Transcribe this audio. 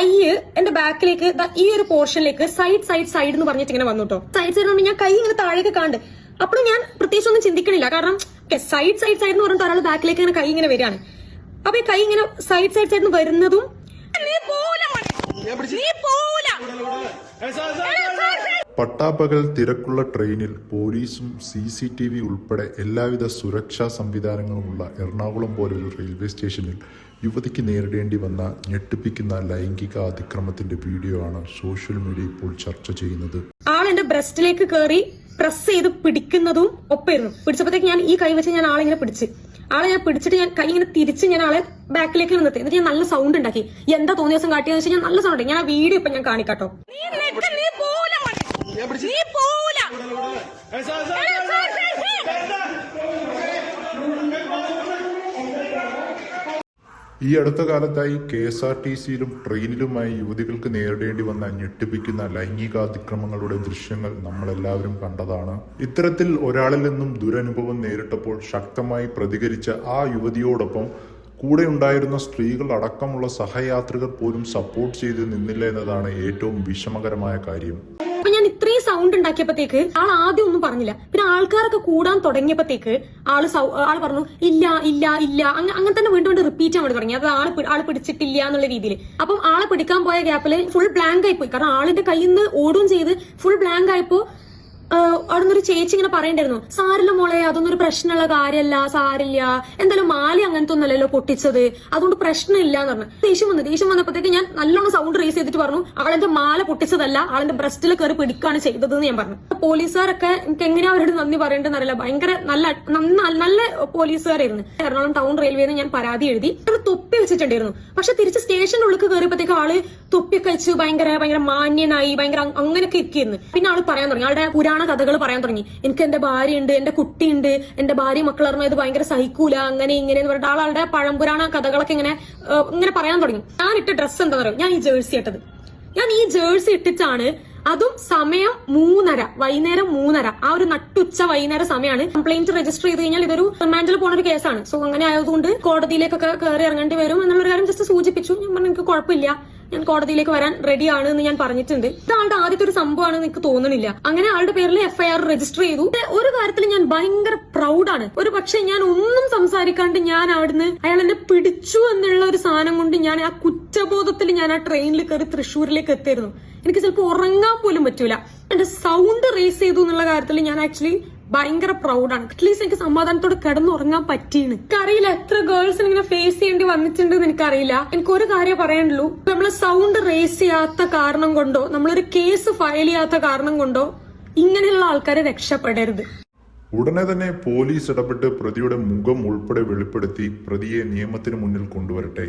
കൈ എന്റെ ബാക്കിലേക്ക് ഈ ഒരു പോർഷനിലേക്ക് സൈഡ് എന്ന് പറഞ്ഞിട്ട് ഇങ്ങനെ വന്നു കേട്ടോ. സൈഡ് ഞാൻ കൈ ഇങ്ങനെ താഴേക്ക് കാണ്ട്. അപ്പോഴും ഞാൻ പ്രത്യേകിച്ച് ഒന്നും ചിന്തിക്കണില്ല. കാരണം സൈഡ് എന്ന് പറഞ്ഞിട്ട് ഒരാൾ ബാക്കിലേക്ക് ഇങ്ങനെ കൈ ഇങ്ങനെ വരികയാണ്. അപ്പൊ ഈ കൈ ഇങ്ങനെ സൈഡ് വരുന്നതും പട്ടാപ്പകൽ തിരക്കുള്ള ട്രെയിനിൽ പോലീസും CCTV ഉൾപ്പെടെ എല്ലാവിധ സുരക്ഷാ സംവിധാനങ്ങളുമുള്ള എറണാകുളം പോലൊരു റെയിൽവേ സ്റ്റേഷനിൽ യുവതിക്ക് നേരിടേണ്ടി വന്ന ഞെട്ടിപ്പിക്കുന്ന ലൈംഗിക അതിക്രമത്തിന്റെ വീഡിയോ ആണ് സോഷ്യൽ മീഡിയ ഇപ്പോൾ ചർച്ച ചെയ്യുന്നത്. ആളെന്റെ ബ്രസ്റ്റിലേക്ക് കയറി പ്രസ് ചെയ്ത് പിടിക്കുന്നതും ഒപ്പായിരുന്നു. പിടിച്ചപ്പോഴത്തേക്ക് ഞാൻ ഈ കൈ വെച്ച് ഞാൻ ആളെ ഞാൻ പിടിച്ചിട്ട് ഞാൻ കൈ ഇങ്ങനെ തിരിച്ച് ഞാൻ ആളെ ബാക്കിലേക്ക് നിർത്തി. എന്നിട്ട് ഞാൻ നല്ല സൗണ്ട് ഉണ്ടാക്കി. എന്താ തോന്നിയ ദിവസം കാട്ടിയെന്ന് വെച്ചാൽ ഞാൻ നല്ല സൗണ്ട്. ഞാൻ ആ വീഡിയോ ഇപ്പൊ ഞാൻ കാണിക്കാട്ടോ. ഈ അടുത്ത കാലത്തായി KSRTCയിലും ട്രെയിനിലുമായി യുവതികൾക്ക് നേരിടേണ്ടി വന്ന ഞെട്ടിപ്പിക്കുന്ന ലൈംഗികാതിക്രമങ്ങളുടെ ദൃശ്യങ്ങൾ നമ്മളെല്ലാവരും കണ്ടതാണ്. ഇത്തരത്തിൽ ഒരാളിൽ നിന്നും ദുരനുഭവം നേരിട്ടപ്പോൾ ശക്തമായി പ്രതികരിച്ച ആ യുവതിയോടൊപ്പം കൂടെ ഉണ്ടായിരുന്ന സ്ത്രീകൾ അടക്കമുള്ള സഹയാത്രികർ പോലും സപ്പോർട്ട് ചെയ്ത് നിന്നില്ല എന്നതാണ് ഏറ്റവും വിഷമകരമായ കാര്യം. അപ്പൊ ഞാൻ ഇത്രയും സൗണ്ട് ഉണ്ടാക്കിയപ്പോഴത്തേക്ക് ആൾ ആദ്യം ഒന്നും പറഞ്ഞില്ല. പിന്നെ ആൾക്കാരൊക്കെ കൂടാൻ തുടങ്ങിയപ്പോഴത്തേക്ക് ആള് പറഞ്ഞു ഇല്ല അങ്ങനെ തന്നെ വീണ്ടും റിപ്പീറ്റ് ചെയ്യാൻ വേണ്ടി തുടങ്ങി. അത് ആള് പിടിച്ചിട്ടില്ല എന്നുള്ള രീതിയിൽ. അപ്പം ആളെ പിടിക്കാൻ പോയ ഗ്യാപ്പില് ഫുൾ ബ്ലാങ്ക് ആയിപ്പോയി. കാരണം ആളിന്റെ കയ്യിൽ നിന്ന് ഓടുകയും ചെയ്ത് ഫുൾ ബ്ലാങ്ക് ആയപ്പോ അവിടെ നിന്നൊരു ചേച്ചി ഇങ്ങനെ പറയണ്ടായിരുന്നു, സാരില്ല മോളെ, അതൊന്നും ഒരു പ്രശ്നമുള്ള കാര്യമല്ല, സാരില്ല, എന്തായാലും മാല അങ്ങനത്തെ ഒന്നല്ലല്ലോ പൊട്ടിച്ചത്, അതുകൊണ്ട് പ്രശ്നമില്ല എന്ന് പറഞ്ഞു. ദേഷ്യം വന്നപ്പോഴത്തേക്ക് ഞാൻ നല്ലോണം സൗണ്ട് റേസ് ചെയ്തിട്ട് പറഞ്ഞു, ആളെന്റെ മാല പൊട്ടിച്ചതല്ല, ആളെന്റെ ബ്രസ്റ്റിൽ കയറി പിടിക്കുകയാണ് ചെയ്തതെന്ന് ഞാൻ പറഞ്ഞു. പോലീസുകാരൊക്കെ എനിക്ക് എങ്ങനെയാ അവരോട് നന്ദി പറയേണ്ടതെന്ന് അറിയില്ല. ഭയങ്കര നല്ല പോലീസുകാരായിരുന്നു. എറണാകുളം ടൗൺ റെയിൽവേന്ന് ഞാൻ പരാതി എഴുതി. തൊപ്പി വെച്ചിട്ടുണ്ടായിരുന്നു. പക്ഷെ തിരിച്ച് സ്റ്റേഷന്റെ ഉള്ളിൽ കയറിയപ്പോഴത്തേക്ക് ആള് തൊപ്പിയൊക്കെ വെച്ച് ഭയങ്കര മാന്യനായി അങ്ങനെയൊക്കെ ഇരിക്കുന്നു. പിന്നെ ആള് പറയാൻ തുടങ്ങി, ആളുടെ പുരാണ കഥകൾ പറയാൻ തുടങ്ങി. എനിക്ക് എന്റെ ഭാര്യയുണ്ട്, എന്റെ കുട്ടിയുണ്ട്, എന്റെ ഭാര്യ മക്കളറിഞ്ഞ ഇത് ഭയങ്കര സഹിക്കൂല, അങ്ങനെ ഇങ്ങനെ എന്ന് പറഞ്ഞിട്ട് ആളുടെ പഴംപുരാണ കഥകളൊക്കെ ഇങ്ങനെ പറയാൻ തുടങ്ങി. ഞാൻ ഇട്ട ഡ്രസ്സ് എന്താ പറയുക, ഞാൻ ഈ ജേഴ്സി ഇട്ടത്. ഞാൻ ഈ ജേഴ്സി ഇട്ടിട്ടാണ്, അതും സമയം 3:30, വൈകുന്നേരം 3:30, ആ ഒരു നട്ടുച്ച വൈകുന്നേരം സമയമാണ്. കംപ്ലൈന്റ് രജിസ്റ്റർ ചെയ്ത് കഴിഞ്ഞാൽ ഇതൊരു റിമാൻഡിൽ പോണ ഒരു കേസാണ്. സോ അങ്ങനെ ആയതുകൊണ്ട് കോടതിയിലേക്കൊക്കെ കയറി ഇറങ്ങേണ്ടി വരും എന്നുള്ളൊരു കാര്യം ജസ്റ്റ് സൂചിപ്പിച്ചു. ഞാൻ പറഞ്ഞു എനിക്ക് കുഴപ്പമില്ല, ഞാൻ കോടതിയിലേക്ക് വരാൻ റെഡിയാണ് എന്ന് ഞാൻ പറഞ്ഞിട്ടുണ്ട്. ഇത് ആളുടെ ആദ്യത്തെ ഒരു സംഭവമാണെന്ന് എനിക്ക് തോന്നുന്നില്ല. അങ്ങനെ ആളുടെ പേരിൽ FIR രജിസ്റ്റർ ചെയ്തു. ഒരു കാര്യത്തിൽ ഞാൻ ഭയങ്കര പ്രൗഡാണ്. ഒരു പക്ഷെ ഞാൻ ഒന്നും സംസാരിക്കാണ്ട് ഞാൻ അവിടുന്ന് അയാൾ എന്നെ പിടിച്ചു എന്നുള്ള ഒരു സാധനം കൊണ്ട് ഞാൻ ആ കുറ്റബോധത്തിൽ ഞാൻ ആ ട്രെയിനിൽ കയറി തൃശ്ശൂരിലേക്ക് എത്തിയിരുന്നു. എനിക്ക് ചിലപ്പോൾ ഉറങ്ങാൻ പോലും പറ്റൂല. എന്റെ സൗണ്ട് റേസ് ചെയ്തു എന്നുള്ള കാര്യത്തിൽ ഞാൻ ആക്ച്വലി ഭയങ്കര പ്രൗഡാണ്. അറ്റ്ലീസ്റ്റ് എനിക്ക് സമാധാനത്തോടെ കിടന്നുറങ്ങാൻ പറ്റിയാണ്. എനിക്കറിയില്ല എത്ര ഗേൾസിന് ഇങ്ങനെ ഫേസ് ചെയ്യേണ്ടി വന്നിട്ടുണ്ട് എന്ന് എനിക്കറിയില്ല. എനിക്കൊരു കാര്യം പറയാനുള്ളൂ, നമ്മള് സൗണ്ട് റേസ് ചെയ്യാത്ത കാരണം കൊണ്ടോ നമ്മളൊരു കേസ് ഫയൽ ചെയ്യാത്ത കാരണം കൊണ്ടോ ഇങ്ങനെയുള്ള ആൾക്കാരെ രക്ഷപ്പെടരുത്. ഉടനെ തന്നെ പോലീസ് ഇടപെട്ട് പ്രതിയുടെ മുഖം ഉൾപ്പെടെ വെളിപ്പെടുത്തി പ്രതിയെ നിയമത്തിന് മുന്നിൽ കൊണ്ടുവരട്ടെ.